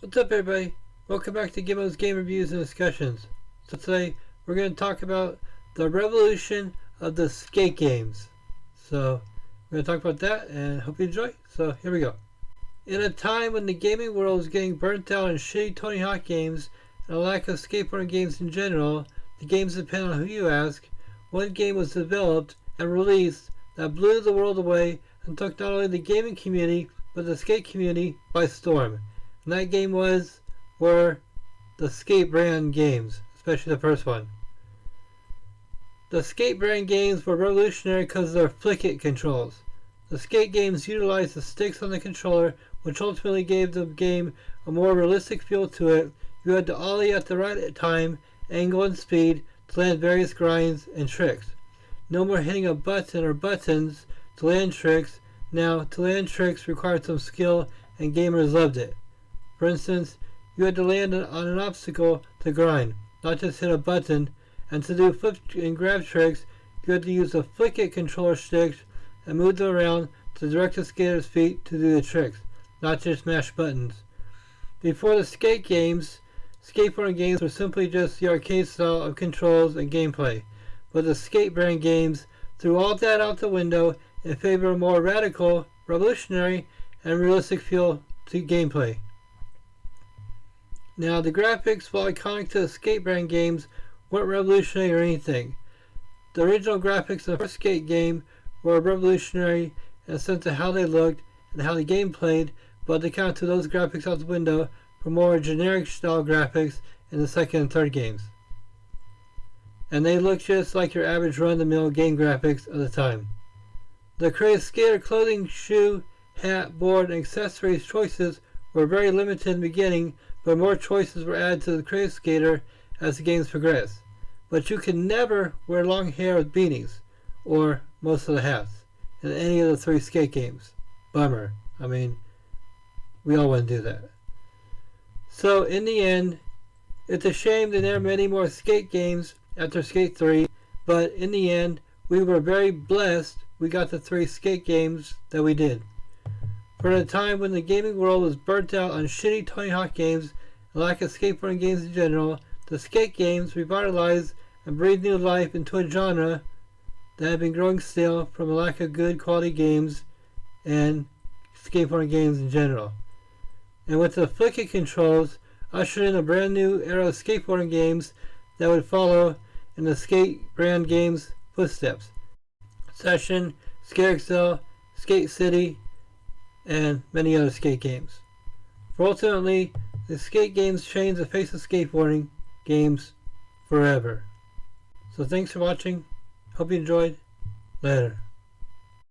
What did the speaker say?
What's up, everybody? Welcome back to Gimmo's Game Reviews and Discussions. So today we're going to talk about the revolution of the skate games. So we're going to talk about that and hope you enjoy. So here we go. In a time when the gaming world was getting burnt out on shitty Tony Hawk games and a lack of skateboarding games in general, the games depend on who you ask. One game was developed and released that blew the world away and took not only the gaming community but the skate community by storm. And that game were the skate brand games, especially the first one. The skate brand games were revolutionary because of their flick-it controls. The skate games utilized the sticks on the controller, which ultimately gave the game a more realistic feel to it. You had to ollie at the right time, angle, and speed to land various grinds and tricks. No more hitting a button or buttons to land tricks. Now, to land tricks required some skill, and gamers loved it. For instance, you had to land on an obstacle to grind, not just hit a button, and to do flip and grab tricks, you had to use the flick-it controller sticks and move them around to direct the skater's feet to do the tricks, not just mash buttons. Before the skate games, skateboarding games were simply just the arcade style of controls and gameplay, but the skate brand games threw all that out the window in favor of a more radical, revolutionary, and realistic feel to gameplay. Now, the graphics, while iconic to the skate brand games, weren't revolutionary or anything. The original graphics of the first skate game were revolutionary in the sense of how they looked and how the game played, but they kind of threw those graphics out the window for more generic style graphics in the second and third games. And they looked just like your average run-of-the-mill game graphics of the time. The creative skater clothing, shoe, hat, board, and accessories choices were very limited in the beginning, but more choices were added to the creative skater as the games progressed. But you can never wear long hair with beanies, or most of the hats, in any of the three skate games. Bummer. I mean, we all want to do that. So in the end, it's a shame there never many more skate games after Skate 3, but in the end, we were very blessed we got the 3 skate games that we did. For a time when the gaming world was burnt out on shitty Tony Hawk games and lack of skateboarding games in general, the skate games revitalized and breathed new life into a genre that had been growing stale from a lack of good quality games and skateboarding games in general. And with the flick-it controls, ushered in a brand new era of skateboarding games that would follow in the skate brand games' footsteps. Session, Skate XL, Skate City, and many other skate games. For ultimately, the skate games changed the face of skateboarding games forever. So thanks for watching. Hope you enjoyed. Later.